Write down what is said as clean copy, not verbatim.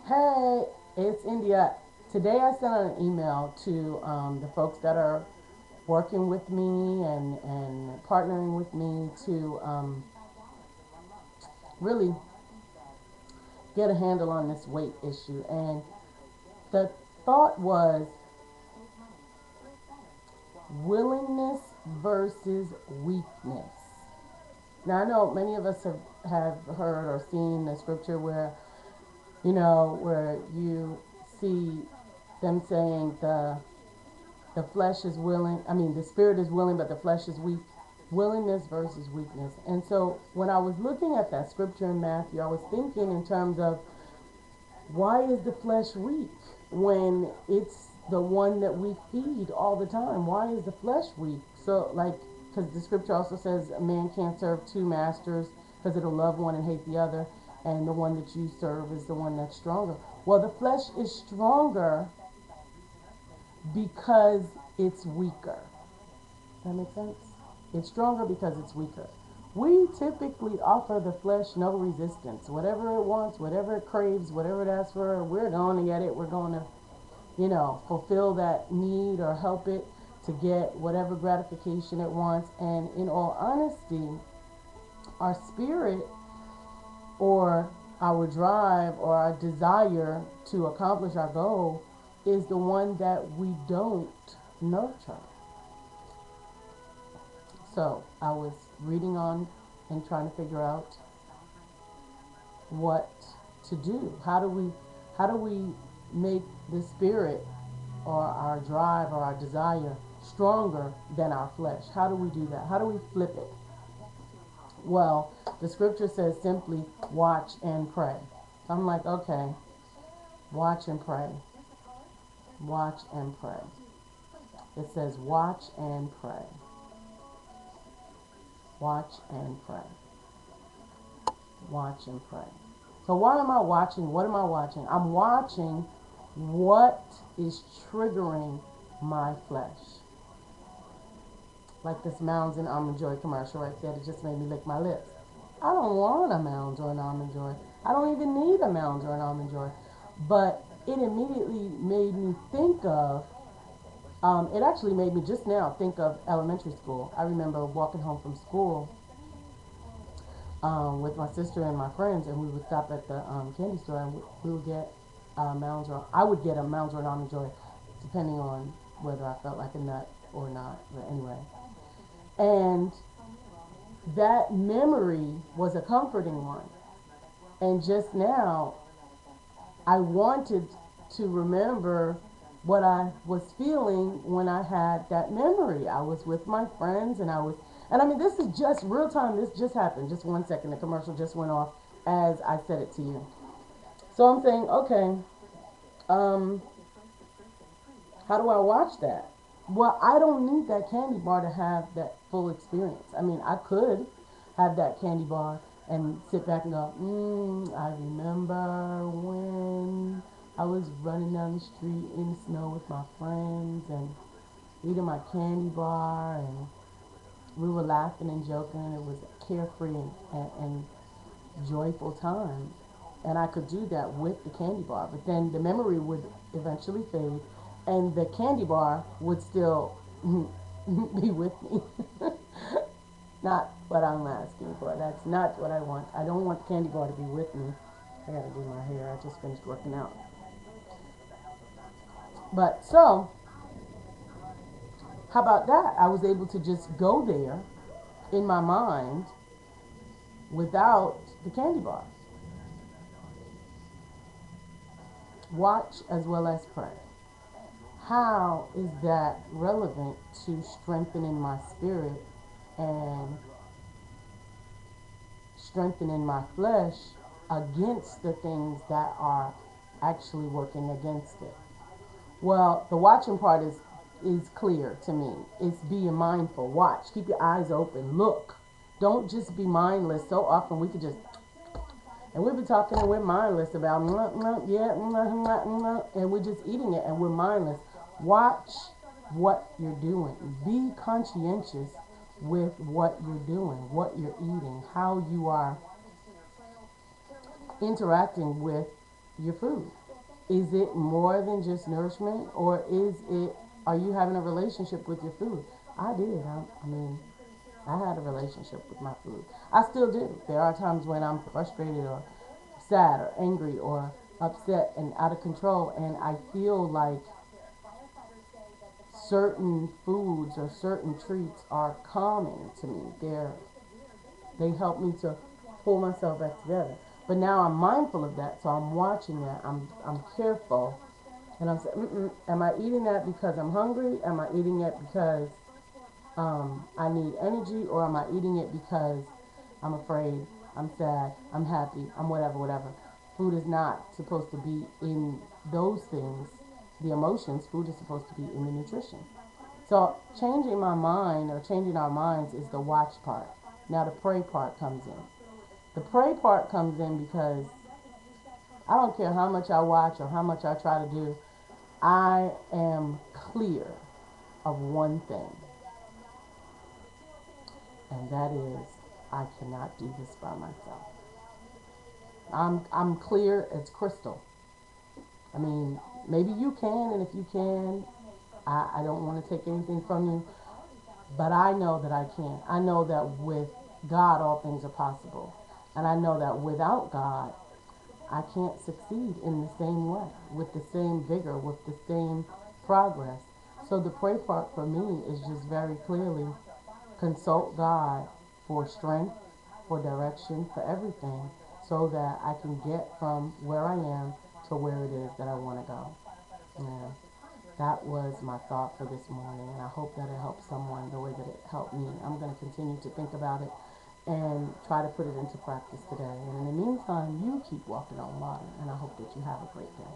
Hey, it's India. Today I sent out an email to the folks that are working with me and partnering with me to really get a handle on this weight issue. And the thought was willingness versus weakness. Now I know many of us have heard or seen the scripture where, where you see them saying the flesh is willing, the spirit is willing, but the flesh is weak. Willingness versus weakness. And so when I was looking at that scripture in Matthew, I was thinking in terms of why is the flesh weak when it's the one that we feed all the time? Why is the flesh weak? So, like, because the scripture also says a man can't serve two masters because it'll love one and hate the other, and the one that you serve is the one that's stronger. Well, the flesh is stronger because it's weaker. That makes sense? It's stronger because it's weaker. We typically offer the flesh no resistance. Whatever it wants, whatever it craves, whatever it asks for, we're going to get it. We're going to, fulfill that need or help it to get whatever gratification it wants. And in all honesty, our spirit or our drive or our desire to accomplish our goal is the one that we don't nurture. So I was reading on and trying to figure out what to do. How do we make the spirit or our drive or our desire stronger than our flesh? How do we do that? How do we flip it? Well, the scripture says simply watch and pray. So I'm like, okay, watch and pray. Watch and pray. It says watch and pray. Watch and pray. Watch and pray. So why am I watching? What am I watching? I'm watching what is triggering my flesh. Like this Mounds and Almond Joy commercial right there that just made me lick my lips. I don't want a Mounds or an Almond Joy. I don't even need a Mounds or an Almond Joy. But it immediately made me think of, it actually made me just now think of elementary school. I remember walking home from school with my sister and my friends, and we would stop at the candy store, and we would get Mounds or I would get a Mounds or an Almond Joy, depending on whether I felt like a nut or not. But anyway, and that memory was a comforting one. And just now, I wanted to remember what I was feeling when I had that memory. I was with my friends and this is just real time. This just happened. Just 1 second. The commercial just went off as I said it to you. So I'm saying, okay, um, how do I watch that? Well, I don't need that candy bar to have that full experience. I could have that candy bar and sit back and go, I remember when I was running down the street in the snow with my friends and eating my candy bar, and we were laughing and joking. It was a carefree and joyful time. And I could do that with the candy bar. But then the memory would eventually fade, and the candy bar would still be with me. Not what I'm asking for. That's not what I want. I don't want the candy bar to be with me. I gotta do my hair. I just finished working out. But so, how about that? I was able to just go there in my mind without the candy bar. Watch as well as pray. How is that relevant to strengthening my spirit and strengthening my flesh against the things that are actually working against it? Well, the watching part is clear to me. It's being mindful. Watch. Keep your eyes open. Look. Don't just be mindless. So often we could just, and we've been talking and we're mindless about, and we're just eating it and we're mindless. Watch what you're doing. Be conscientious with what you're doing, what you're eating, how you are interacting with your food? Is it more than just nourishment, or are you having a relationship with your food? I did. I mean, I had a relationship with my food. I still do. There are times when I'm frustrated or sad or angry or upset and out of control, and I feel like certain foods or certain treats are calming to me. They help me to pull myself back together. But now I'm mindful of that, so I'm watching that. I'm careful, and I'm saying, am I eating that because I'm hungry? Am I eating it because I need energy, or am I eating it because I'm afraid, I'm sad, I'm happy, I'm whatever, whatever? Food is not supposed to be in those things, the emotions. Food is supposed to be in the nutrition. So changing my mind or changing our minds is the watch part. Now the pray part comes in. The pray part comes in because I don't care how much I watch or how much I try to do, I am clear of one thing, and that is I cannot do this by myself. I'm clear as crystal. I mean, maybe you can, and if you can, I don't want to take anything from you, but I know that I can't. I know that with God, all things are possible. And I know that without God, I can't succeed in the same way, with the same vigor, with the same progress. So the pray part for me is just very clearly consult God for strength, for direction, for everything, so that I can get from where I am to where it is that I want to go. Yeah. That was my thought for this morning, and I hope that it helps someone the way that it helped me. I'm going to continue to think about it and try to put it into practice today. And in the meantime, you keep walking on water, and I hope that you have a great day.